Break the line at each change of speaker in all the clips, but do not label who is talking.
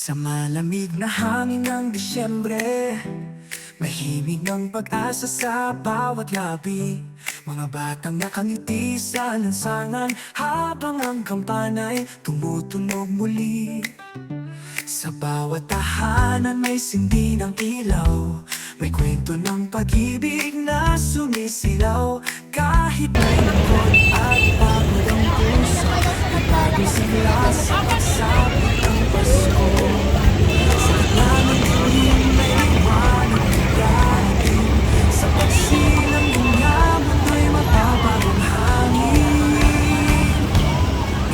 Sa malamig na hangin ng Disyembre, mahimig ng pag-asa sa bawat labi. Mga batang nakangiti sa lansangan, habang ang kampana'y tumutunog muli. Sa bawat tahanan may sindi ng ilaw, may kwento ng pag-ibig na sumisilaw. Kahit may lungkot at pagod ang puso, napagising sila sa pagsapit ng Pasko. Sa gitna ng tuwing may liwanag na darating, sa pagsilang ng mundo'y mapapagong hangin.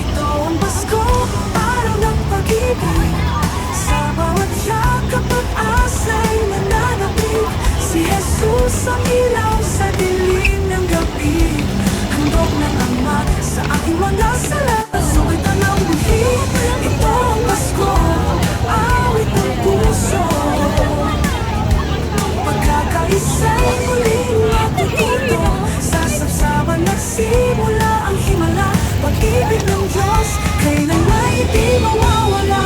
Ito ang Pasko, araw ng pag-ibig. Sa bawat yakap at asa'y nananapig, si Jesus ang ilaw sa dilim ng gabi. Handog ng Ama sa aking mga sala, sukitan ng buhi. Ito ang Pasko, awit ng puso. Pagkakaisa'y muling matututo, sa sabsaban nagsimula ang himala. Pag-ibig ng Diyos, kailanman hindi mawawala.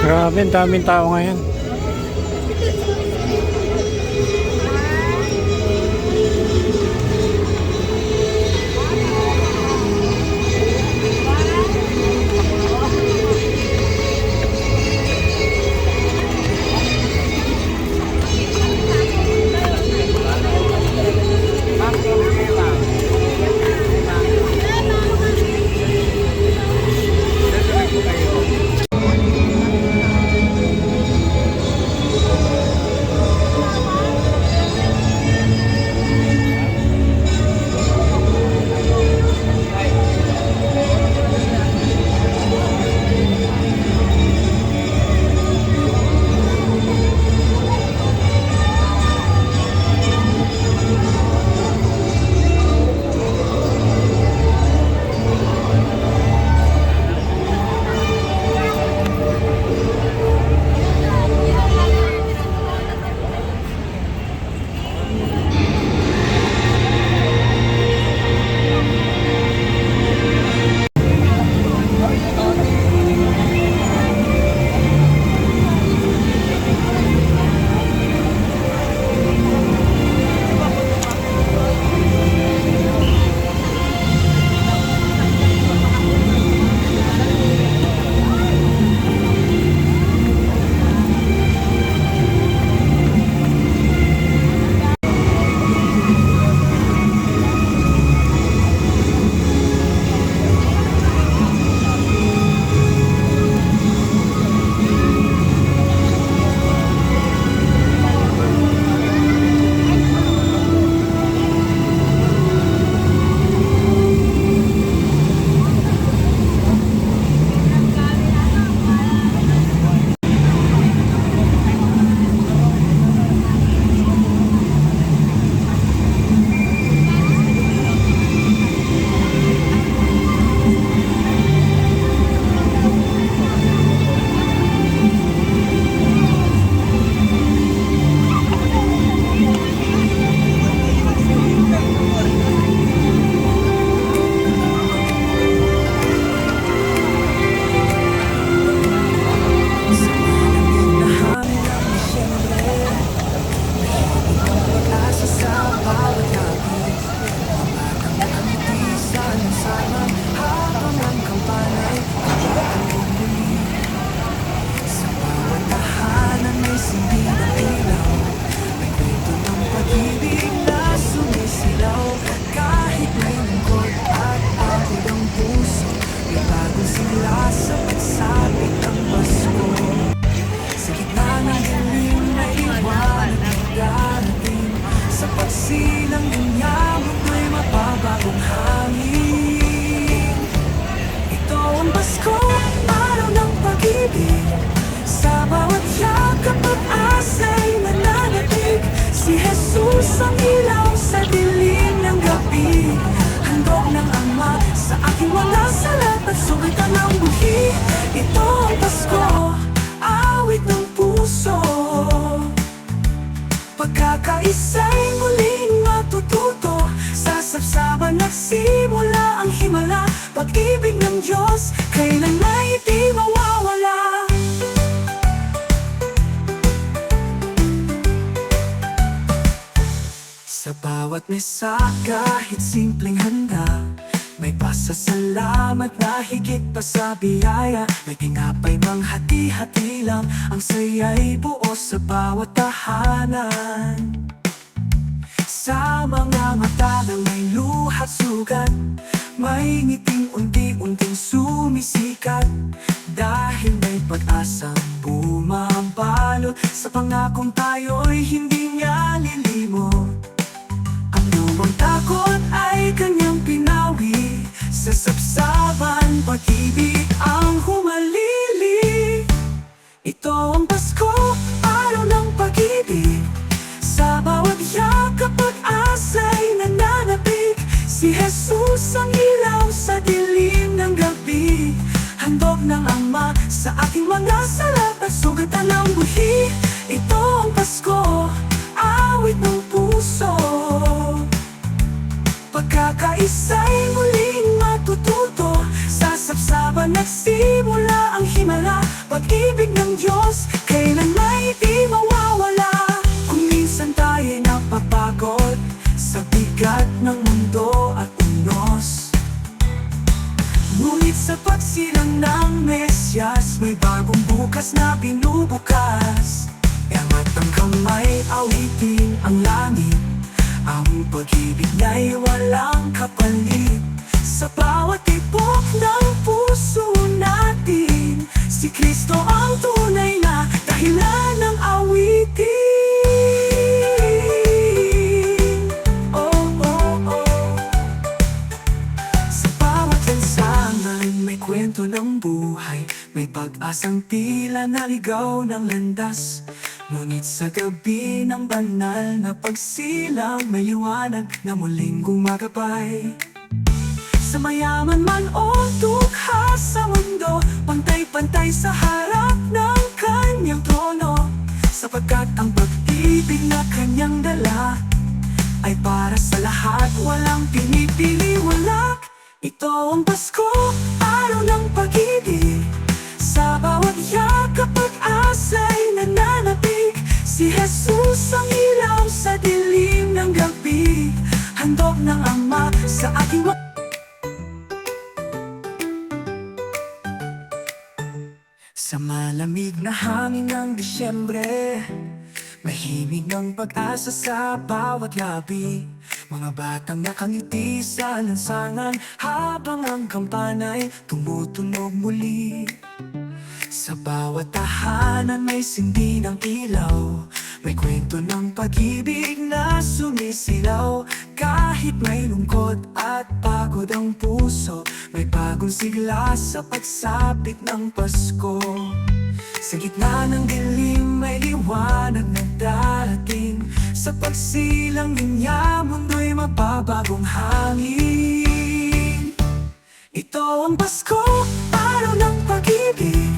Grabe, ang daming tao ngayon.
ang ilaw sa dilim ng gabi. Handog ng Ama sa aking mga salat at sulitan ng buhi. Ito ang Pasko, awit ng puso. Pagkakaisa'y muling matututo. Sa sapsaban nagsimula ang himala. Pag-ibig ng Diyos, kailan ay di mawawala. Sa bawat mesa, kahit simpleng handa, may pasasalamat na higit pa sa biyaya. May tinapay mang hati-hati lang, ang saya'y buo sa bawat tahanan. Sa mga mata na may luha't sugat, may ngiting unti-unting sumisikat. Dahil may pag-asang bumabalot sa pangakong tayo'y hindi niya lilimot. Ang lumang takot ay kanyang pinawi. Sa sapsaban, pag-ibig ang humalili. Ito ang Pasko, araw ng pag-ibig. Sa bawat yakap pag-asa'y nananapig. Si Jesus ang ilaw sa dilim ng gabi. Handog ng Ama sa ating mga salat at sugatan ng buhi. Ito ang Pasko, awit ng puso. Pagkakaisa'y muling matututo. Sa sapsaban nagsimula ang himala. Pag-ibig ng Diyos, kailan ay di mawawala. Kung minsan tayo'y napapagod sa bigat ng mundo at unos, ngunit sa pagsilang ng Mesyas, may bagong bukas na binubukas. Iangat ang kamay, awitin ang langit. Ang pag-ibig niya'y walang kapalit. Sa bawat tibok ng puso natin, si Kristo ang tunay na dahilan ng awitin. Oh, oh, oh. Sa bawat lansangan may kwento ng buhay. May pag-asang tila naligaw ng landas. Ngunit sa gabi ng banal na pagsilang, may liwanag na muling gumagabay. Sa mayaman man o dukha sa mundo, pantay-pantay sa harap ng kanyang trono. Sapagkat ang pag-ibig na kanyang dala ay para sa lahat, walang pinipili, walak. Ito ang Pasko, araw ng pag-ibig. Sa bawat yakap pag-asa'y nananapig. Si Jesus ang ilaw sa dilim ng gabi. Handog ng Ama sa ating sa malamig na hangin ng Disyembre, mahimig ng pag-asa sa bawat labi. Mga batang nakangiti sa lansangan, habang ang kampana'y tumutunog muli. Sa bawat tahanan may sindi ng ilaw. May kwento ng pag-ibig na sumisilaw. Kahit may lungkot at pagod ang puso, may bagong sigla sa pagsapit ng Pasko. Sa gitna ng dilim may liwanag na darating. Sa pagsilang niya mundo'y mababagong hangin. Ito ang Pasko, araw ng pag-ibig.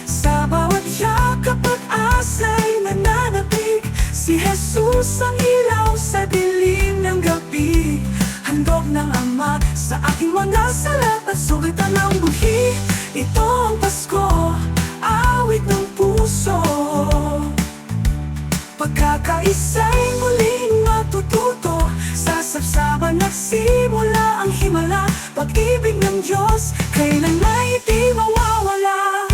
Sa bawat yakap pag-asa'y nananapig. Si Jesus ang ilaw sa dilim ng gabi. Handog ng Ama sa aking mga salat at sulitan ng buhi. Ito ang Pasko, awit ng puso. Pagkakaisa'y muling matututo. Sa sapsaban nagsimula ang himala. Pag-ibig ng Diyos, kailan ay di mawawala.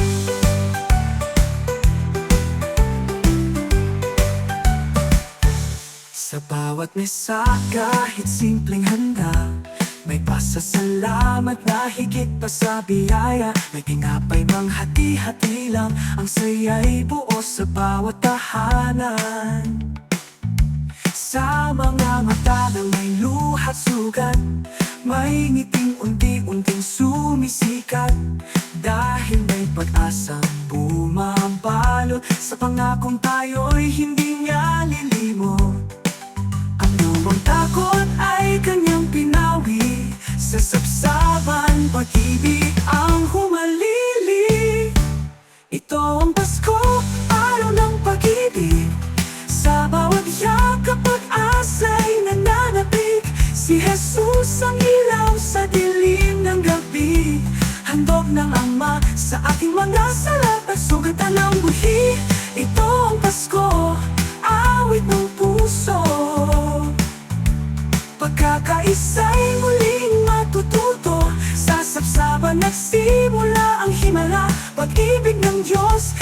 Sa bawat mesa, kahit simpleng handa, may pasasalamat na higit pa sa biyaya. May tinapay mang hati-hati lang, ang saya'y buo sa bawat tahanan. Sa mga mata na may luha't sugat, may ngiting unti-unting sumisikat. Dahil may pag-asang bumabalot sa pangakong tayo'y hindi niya lilimot. Ang Habang takot ay kanyang pinawi, sa sapsaban pag-ibig ang humalili. Ito ang Pasko, araw ng pag-ibig, sa bawat yakap pag-asa'y nananapig. Si Jesus ang ilaw sa dilim ng gabi, handog ng Ama sa ating mga sala, pagsugatan ng buhi. Ito ang Pasko, awit ng puso, pagkakaisa'y muling matututo. Sa sapsaban nagsimula ang himala, pag-ibig ng Diyos